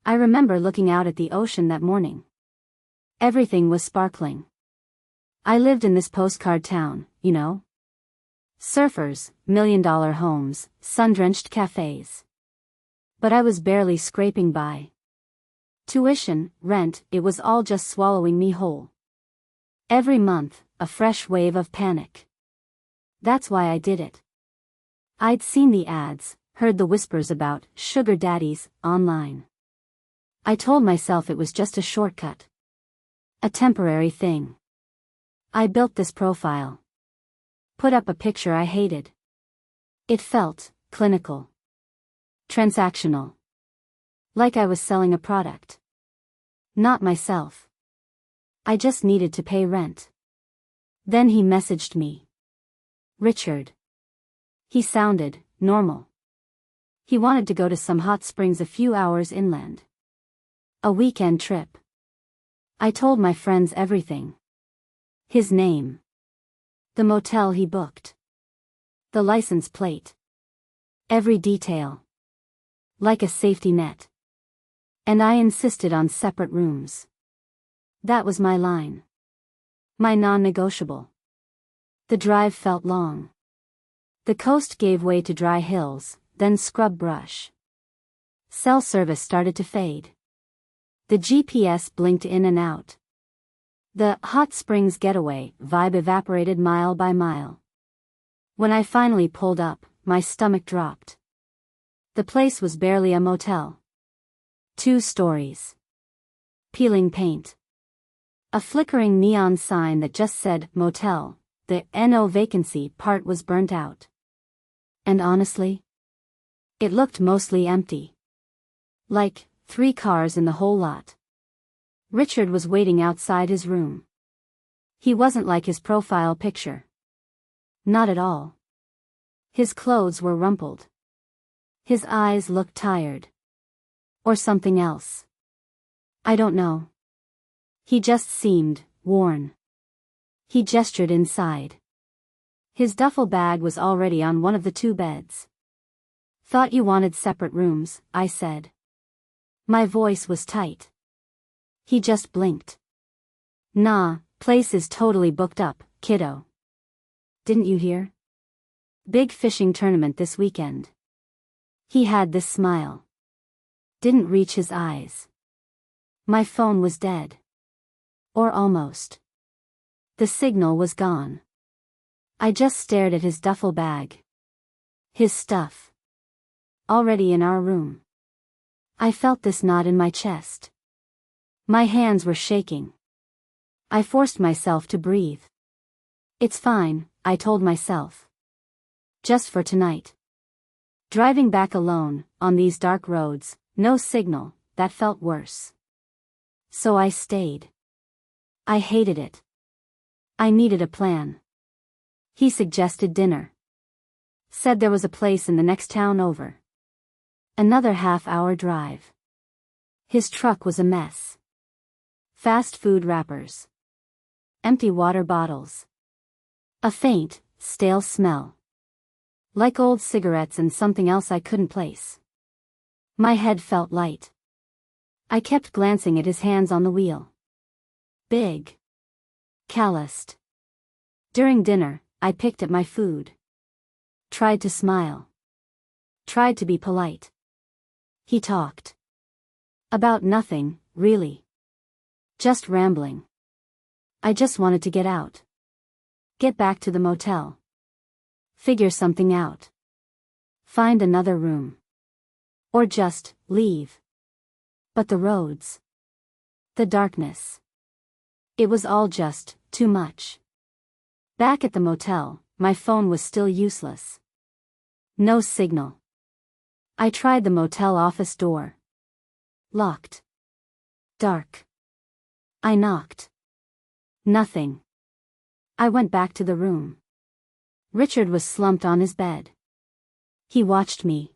I remember looking out at the ocean that morning. Everything was sparkling. I lived in this postcard town, you know? Surfers, million-dollar homes, sun-drenched cafes. But I was barely scraping by. Tuition, rent, it was all just swallowing me whole. Every month, a fresh wave of panic. That's why I did it. I'd seen the ads, heard the whispers about sugar daddies online. I told myself it was just a shortcut. A temporary thing. I built this profile. Put up a picture I hated. It felt clinical. Transactional. Like I was selling a product. Not myself. I just needed to pay rent. Then he messaged me. Richard. He sounded normal. He wanted to go to some hot springs a few hours inland. A weekend trip. I told my friends everything. His name. The motel he booked. The license plate. Every detail. Like a safety net. And I insisted on separate rooms. That was my line. My non-negotiable. The drive felt long. The coast gave way to dry hills, then scrub brush. Cell service started to fade. The GPS blinked in and out. The hot springs getaway vibe evaporated mile by mile. When I finally pulled up, my stomach dropped. The place was barely a motel. 2 stories. Peeling paint. A flickering neon sign that just said motel. The "no vacancy" part was burnt out. And honestly, it looked mostly empty. Like 3 cars in the whole lot. Richard was waiting outside his room. He wasn't like his profile picture. Not at all. His clothes were rumpled. His eyes looked tired. Or something else. I don't know. He just seemed worn. He gestured inside. His duffel bag was already on one of the 2 beds. Thought you wanted separate rooms, I said. My voice was tight. He just blinked. Nah, place is totally booked up, kiddo. Didn't you hear? Big fishing tournament this weekend. He had this smile. Didn't reach his eyes. My phone was dead. Or almost. The signal was gone. I just stared at his duffel bag. His stuff. Already in our room. I felt this knot in my chest. My hands were shaking. I forced myself to breathe. It's fine, I told myself. Just for tonight. Driving back alone, on these dark roads, no signal, that felt worse. So I stayed. I hated it. I needed a plan. He suggested dinner. Said there was a place in the next town over. Another half-hour drive. His truck was a mess. Fast food wrappers. Empty water bottles. A faint, stale smell. Like old cigarettes and something else I couldn't place. My head felt light. I kept glancing at his hands on the wheel. Big. Calloused. During dinner, I picked at my food. Tried to smile. Tried to be polite. He talked. About nothing, really. Just rambling. I just wanted to get out. Get back to the motel. Figure something out. Find another room. Or just leave. But the roads. The darkness. It was all just too much. Back at the motel, my phone was still useless. No signal. I tried the motel office door. Locked. Dark. I knocked. Nothing. I went back to the room. Richard was slumped on his bed. He watched me.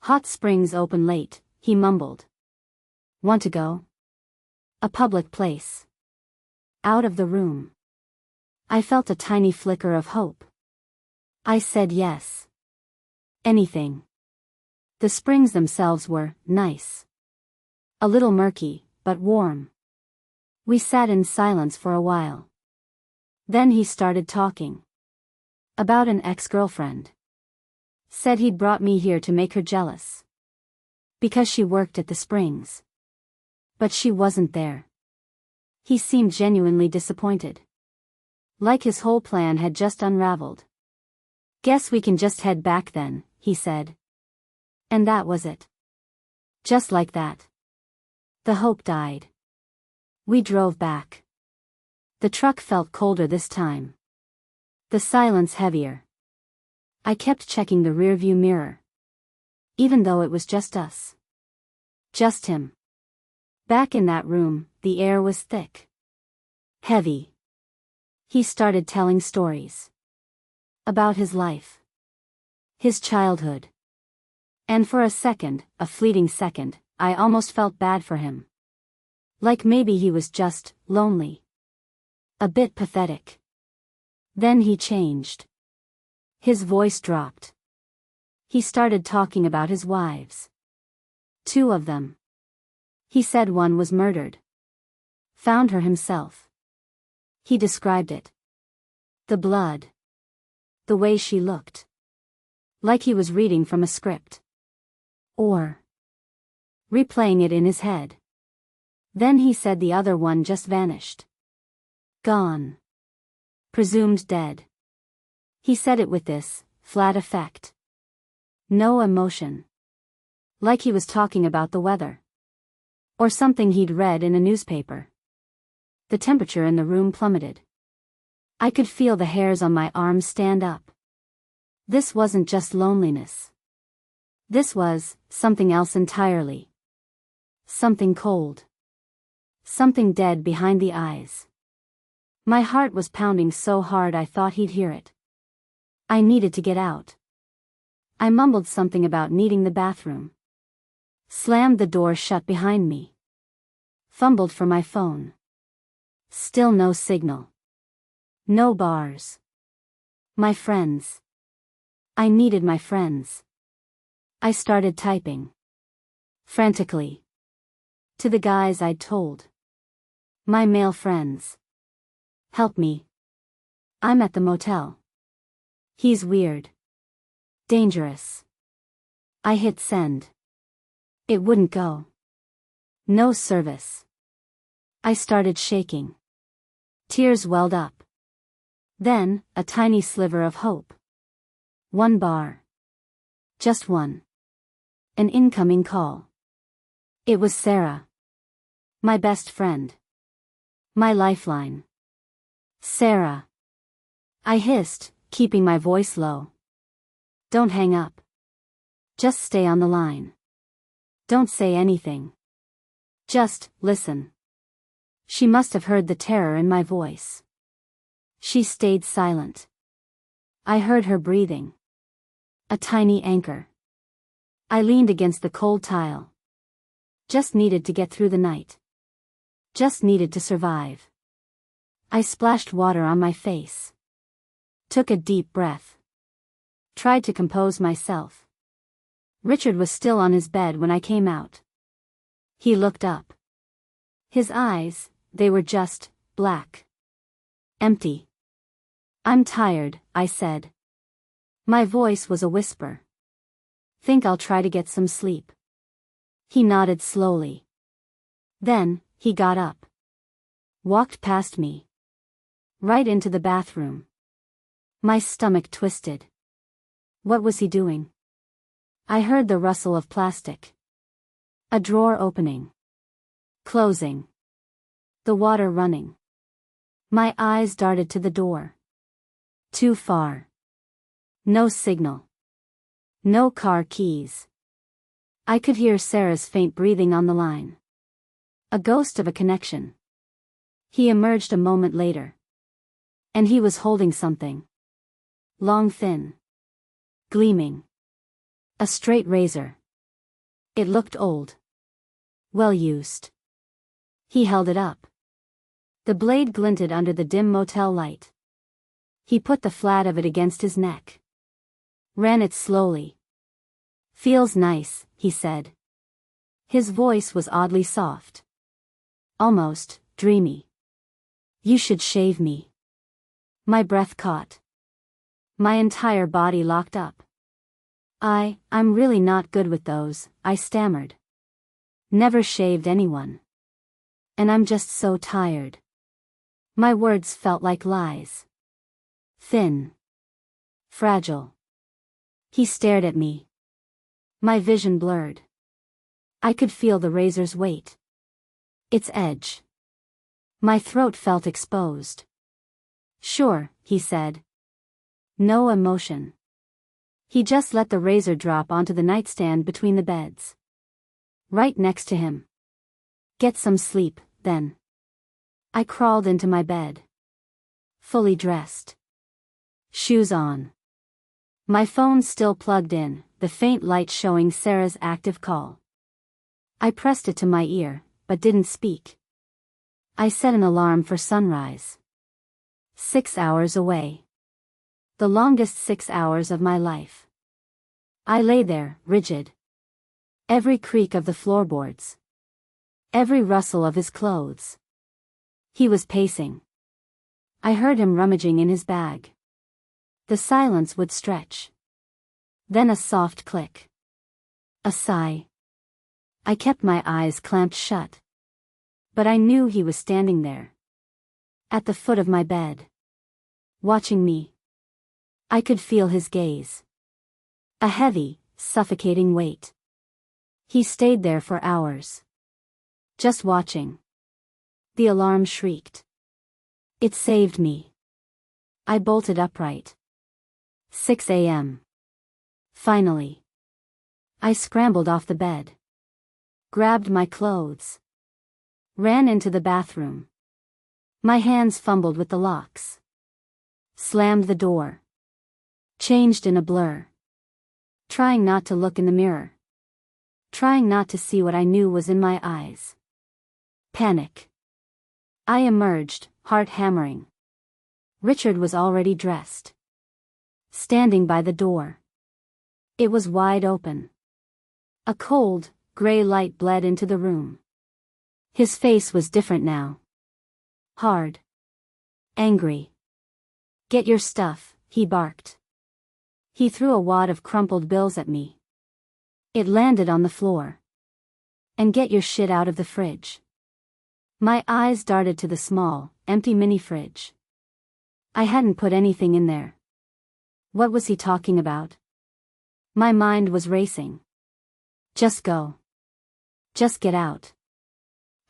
Hot springs open late, he mumbled. Want to go? A public place. Out of the room. I felt a tiny flicker of hope. I said yes. Anything. The springs themselves were nice. A little murky, but warm. We sat in silence for a while. Then he started talking. About an ex-girlfriend. Said he'd brought me here to make her jealous. Because she worked at the Springs. But she wasn't there. He seemed genuinely disappointed. Like his whole plan had just unraveled. Guess we can just head back then, he said. And that was it. Just like that. The hope died. We drove back. The truck felt colder this time. The silence heavier. I kept checking the rearview mirror. Even though it was just us. Just him. Back in that room, the air was thick. Heavy. He started telling stories. About his life. His childhood. And for a second, a fleeting second, I almost felt bad for him. Like maybe he was just lonely. A bit pathetic. Then he changed. His voice dropped. He started talking about his wives. 2 of them. He said one was murdered. Found her himself. He described it. The blood. The way she looked. Like he was reading from a script. Or replaying it in his head. Then he said the other one just vanished. Gone. Presumed dead. He said it with this flat effect. No emotion. Like he was talking about the weather. Or something he'd read in a newspaper. The temperature in the room plummeted. I could feel the hairs on my arms stand up. This wasn't just loneliness. This was something else entirely. Something cold. Something dead behind the eyes. My heart was pounding so hard I thought he'd hear it. I needed to get out. I mumbled something about needing the bathroom. Slammed the door shut behind me. Fumbled for my phone. Still no signal. No bars. My friends. I needed my friends. I started typing. Frantically. To the guys I'd told. My male friends. Help me. I'm at the motel. He's weird. Dangerous. I hit send. It wouldn't go. No service. I started shaking. Tears welled up. Then, a tiny sliver of hope. 1 bar. Just one. An incoming call. It was Sarah. My best friend. My lifeline. Sarah. I hissed, keeping my voice low. Don't hang up. Just stay on the line. Don't say anything. Just listen. She must have heard the terror in my voice. She stayed silent. I heard her breathing. A tiny anchor. I leaned against the cold tile. Just needed to get through the night. Just needed to survive. I splashed water on my face. Took a deep breath. Tried to compose myself. Richard was still on his bed when I came out. He looked up. His eyes, they were just black. Empty. I'm tired, I said. My voice was a whisper. Think I'll try to get some sleep. He nodded slowly. Then, he got up. Walked past me. Right into the bathroom. My stomach twisted. What was he doing? I heard the rustle of plastic. A drawer opening. Closing. The water running. My eyes darted to the door. Too far. No signal. No car keys. I could hear Sarah's faint breathing on the line. A ghost of a connection. He emerged a moment later. And he was holding something. Long, thin. Gleaming. A straight razor. It looked old. Well used. He held it up. The blade glinted under the dim motel light. He put the flat of it against his neck. Ran it slowly. Feels nice, he said. His voice was oddly soft. Almost dreamy. You should shave me. My breath caught. My entire body locked up. I'm really not good with those, I stammered. Never shaved anyone. And I'm just so tired. My words felt like lies. Thin. Fragile. He stared at me. My vision blurred. I could feel the razor's weight. Its edge. My throat felt exposed. Sure, he said. No emotion. He just let the razor drop onto the nightstand between the beds. Right next to him. Get some sleep, then. I crawled into my bed. Fully dressed. Shoes on. My phone still plugged in, the faint light showing Sarah's active call. I pressed it to my ear, but didn't speak. I set an alarm for sunrise. 6 hours away. The longest 6 hours of my life. I lay there, rigid. Every creak of the floorboards. Every rustle of his clothes. He was pacing. I heard him rummaging in his bag. The silence would stretch. Then a soft click. A sigh. I kept my eyes clamped shut. But I knew he was standing there. At the foot of my bed. Watching me. I could feel his gaze. A heavy, suffocating weight. He stayed there for hours. Just watching. The alarm shrieked. It saved me. I bolted upright. 6 a.m. Finally. I scrambled off the bed. Grabbed my clothes. Ran into the bathroom. My hands fumbled with the locks. Slammed the door. Changed in a blur. Trying not to look in the mirror. Trying not to see what I knew was in my eyes. Panic. I emerged, heart hammering. Richard was already dressed. Standing by the door. It was wide open. A cold, gray light bled into the room. His face was different now. Hard. Angry. Get your stuff, he barked. He threw a wad of crumpled bills at me. It landed on the floor. And get your shit out of the fridge. My eyes darted to the small, empty mini fridge. I hadn't put anything in there. What was he talking about? My mind was racing. Just go. Just get out.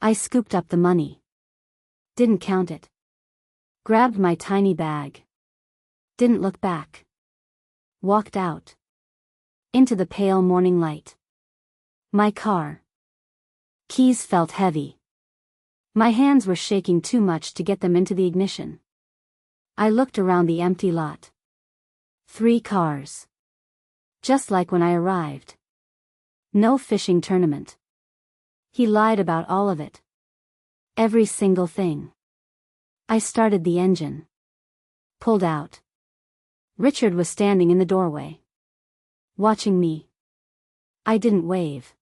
I scooped up the money. Didn't count it. Grabbed my tiny bag. Didn't look back. Walked out. Into the pale morning light. My car. Keys felt heavy. My hands were shaking too much to get them into the ignition. I looked around the empty lot. 3 cars. Just like when I arrived. No fishing tournament. He lied about all of it. Every single thing. I started the engine. Pulled out. Richard was standing in the doorway. Watching me. I didn't wave.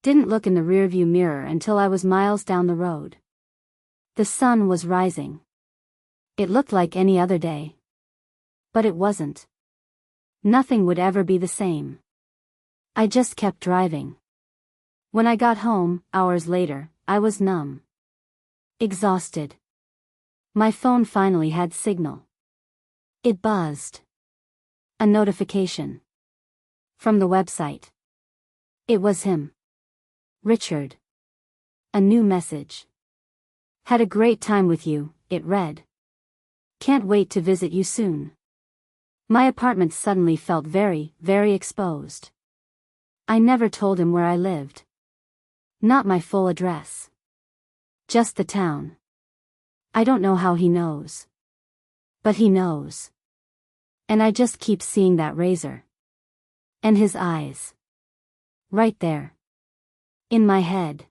Didn't look in the rearview mirror until I was miles down the road. The sun was rising. It looked like any other day. But it wasn't. Nothing would ever be the same. I just kept driving. When I got home, hours later, I was numb. Exhausted. My phone finally had signal. It buzzed. A notification. From the website. It was him. Richard. A new message. Had a great time with you, it read. Can't wait to visit you soon. My apartment suddenly felt very, very exposed. I never told him where I lived. Not my full address. Just the town. I don't know how he knows. But he knows. And I just keep seeing that razor. And his eyes. Right there. In my head.